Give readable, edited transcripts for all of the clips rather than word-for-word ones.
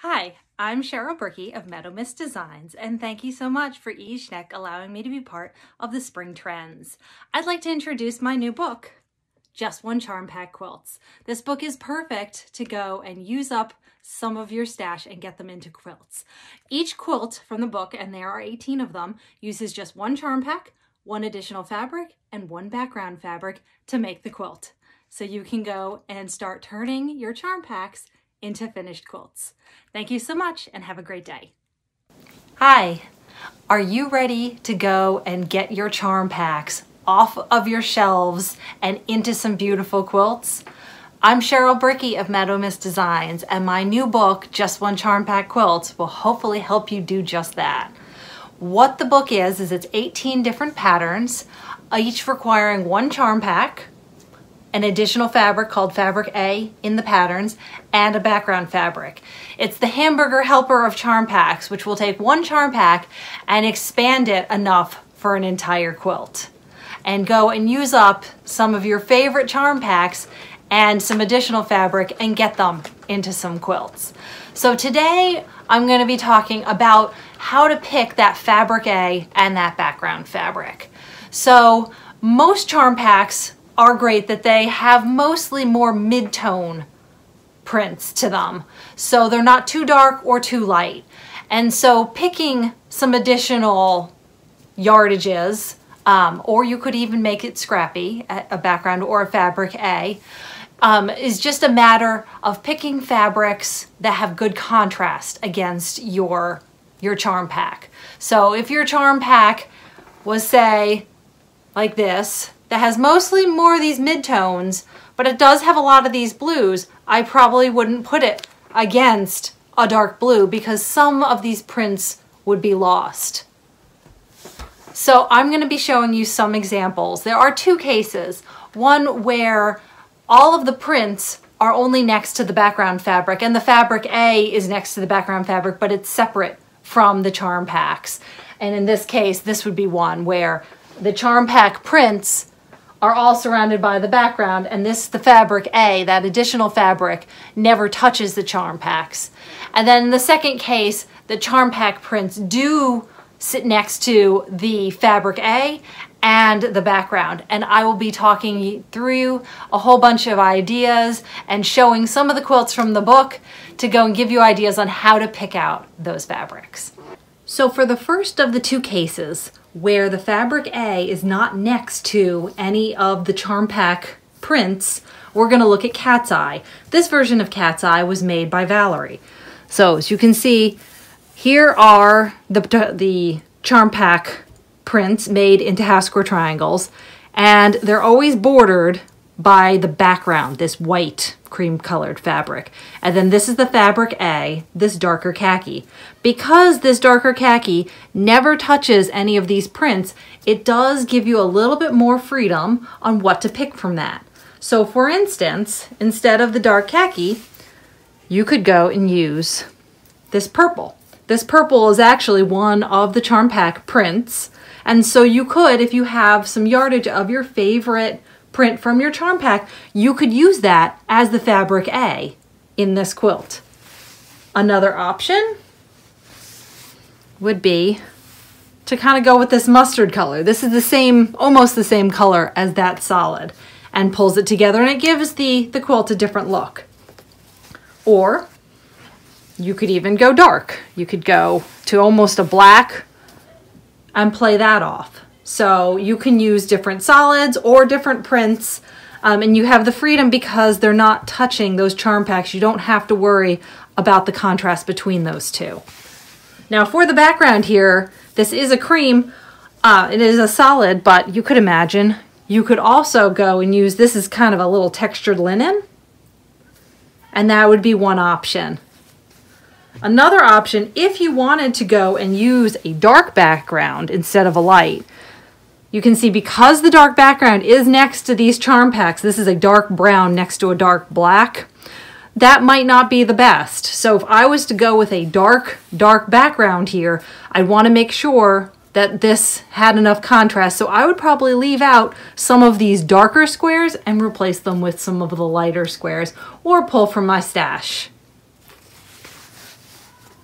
Hi, I'm Cheryl Brickey of Meadow Mist Designs, and thank you so much for eSchneck allowing me to be part of the spring trends. I'd like to introduce my new book, Just One Charm Pack Quilts. This book is perfect to go and use up some of your stash and get them into quilts. Each quilt from the book, and there are 18 of them, uses just one charm pack, one additional fabric, and one background fabric to make the quilt. So you can go and start turning your charm packs into finished quilts. Thank you so much and have a great day. Hi, are you ready to go and get your charm packs off of your shelves and into some beautiful quilts? I'm Cheryl Brickey of Meadow Mist Designs, and my new book, Just One Charm Pack Quilts, will hopefully help you do just that. What the book is it's 18 different patterns, each requiring one charm pack, an additional fabric called fabric A in the patterns, and a background fabric. It's the hamburger helper of charm packs, which will take one charm pack and expand it enough for an entire quilt. And go and use up some of your favorite charm packs and some additional fabric and get them into some quilts. So today I'm going to be talking about how to pick that fabric A and that background fabric. So most charm packs are great that they have mostly more mid-tone prints to them. So they're not too dark or too light. And so picking some additional yardages, or you could even make it scrappy, a background or a fabric A, is just a matter of picking fabrics that have good contrast against your charm pack. So if your charm pack was, say, like this, that has mostly more of these mid-tones, but it does have a lot of these blues, I probably wouldn't put it against a dark blue because some of these prints would be lost. So I'm going to be showing you some examples. There are two cases. One where all of the prints are only next to the background fabric, and the fabric A is next to the background fabric, but it's separate from the charm packs. And in this case, this would be one where the charm pack prints are all surrounded by the background, and the fabric A, that additional fabric, never touches the charm packs. And then in the second case, the charm pack prints do sit next to the fabric A and the background. And I will be talking through a whole bunch of ideas and showing some of the quilts from the book to go and give you ideas on how to pick out those fabrics. So for the first of the two cases, where the fabric A is not next to any of the charm pack prints, we're going to look at Cat's Eye. This version of Cat's Eye was made by Valerie. So as you can see, here are the charm pack prints made into half square triangles, and they're always bordered by the background, this white cream colored fabric. And then this is the fabric A, this darker khaki. Because this darker khaki never touches any of these prints, it does give you a little bit more freedom on what to pick from that. So for instance, instead of the dark khaki, you could go and use this purple. This purple is actually one of the charm pack prints. And so you could, if you have some yardage of your favorite print from your charm pack, you could use that as the fabric A in this quilt. Another option would be to kind of go with this mustard color. This is the same, almost the same color as that solid, and pulls it together, and it gives the quilt a different look. Or you could even go dark. You could go to almost a black and play that off. So you can use different solids or different prints, and you have the freedom because they're not touching those charm packs. You don't have to worry about the contrast between those two. Now for the background here, this is a cream. It is a solid, but you could imagine you could also go and use, this is kind of a little textured linen, and that would be one option. Another option, if you wanted to go and use a dark background instead of a light, you can see because the dark background is next to these charm packs, this is a dark brown next to a dark black, that might not be the best. So if I was to go with a dark background here, I'd want to make sure that this had enough contrast. So I would probably leave out some of these darker squares and replace them with some of the lighter squares, or pull from my stash.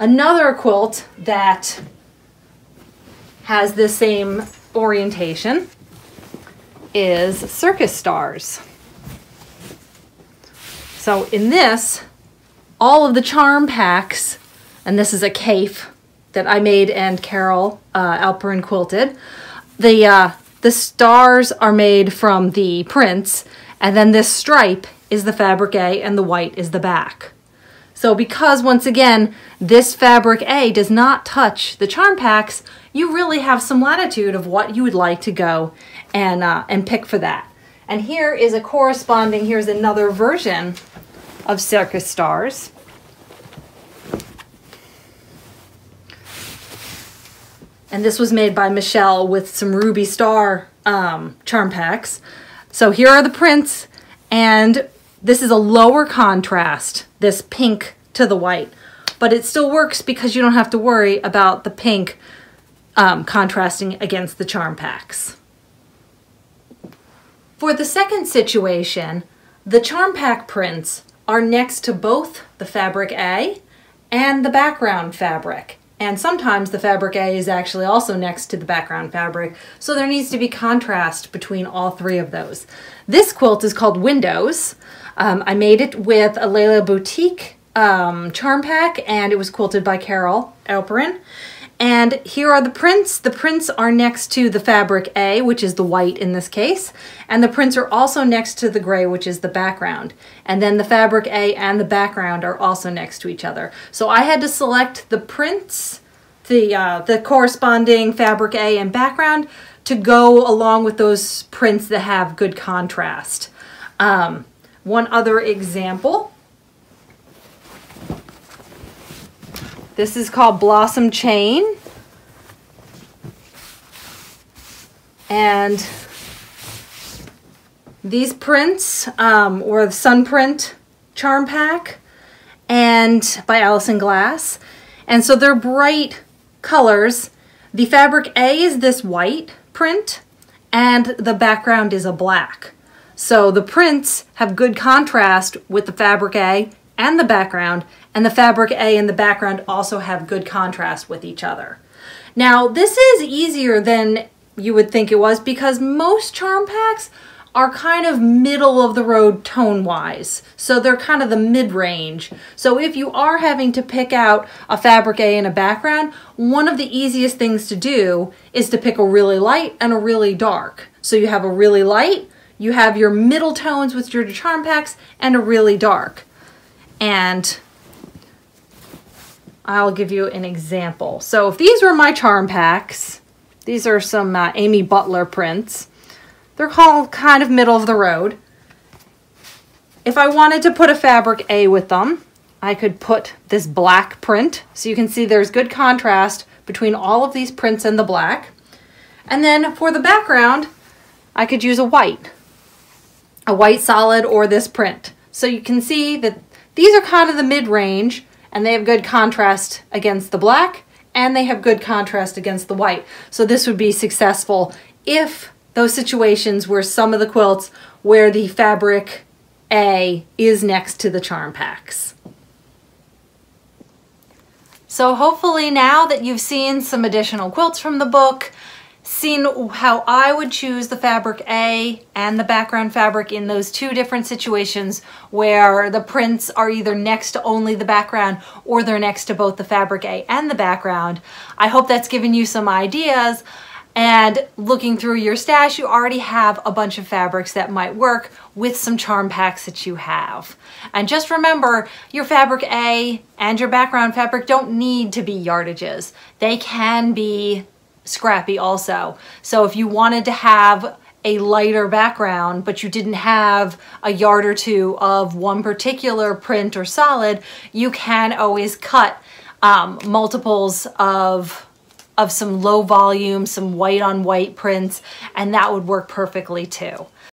Another quilt that has the same orientation is Circus Stars. So in this, all of the charm packs, and this is a cape that I made and Carol Alperin quilted, the stars are made from the prints, and then this stripe is the fabric A and the white is the back. So because, once again, this fabric A does not touch the charm packs, you really have some latitude of what you would like to go and pick for that. And here is a corresponding, here's another version of Circus Stars. And this was made by Michelle with some Ruby Star charm packs. So here are the prints, and this is a lower contrast, this pink to the white, but it still works because you don't have to worry about the pink contrasting against the charm packs. For the second situation, the charm pack prints are next to both the fabric A and the background fabric. And sometimes the fabric A is actually also next to the background fabric, so there needs to be contrast between all three of those. This quilt is called Windows. I made it with a Layla Boutique charm pack, and it was quilted by Carol Alperin. And here are the prints. The prints are next to the fabric A, which is the white in this case, and the prints are also next to the gray, which is the background. And then the fabric A and the background are also next to each other. So I had to select the prints, the corresponding fabric A and background, to go along with those prints that have good contrast. One other example. This is called Blossom Chain. And these prints were the Sun Print charm pack and by Allison Glass. And so they're bright colors. The fabric A is this white print and the background is a black. So the prints have good contrast with the fabric A and the background, and the fabric A and the background also have good contrast with each other. Now, this is easier than you would think it was because most charm packs are kind of middle of the road tone-wise. So they're kind of the mid-range. So if you are having to pick out a fabric A and a background, one of the easiest things to do is to pick a really light and a really dark. So you have a really light, you have your middle tones with your charm packs, and a really dark. And I'll give you an example. So if these were my charm packs, these are some Amy Butler prints. They're called kind of middle of the road. If I wanted to put a fabric A with them, I could put this black print. So you can see there's good contrast between all of these prints and the black. And then for the background, I could use a white solid or this print. So you can see that these are kind of the mid-range, and they have good contrast against the black, and they have good contrast against the white. So this would be successful if those situations were some of the quilts where the fabric A is next to the charm packs. So hopefully now that you've seen some additional quilts from the book, seen how I would choose the fabric A and the background fabric in those two different situations where the prints are either next to only the background or they're next to both the fabric A and the background. I hope that's given you some ideas, and looking through your stash, you already have a bunch of fabrics that might work with some charm packs that you have. And just remember, your fabric A and your background fabric don't need to be yardages. They can be scrappy also. So if you wanted to have a lighter background, but you didn't have a yard or two of one particular print or solid, you can always cut multiples of some low volume, some white on white prints, and that would work perfectly too.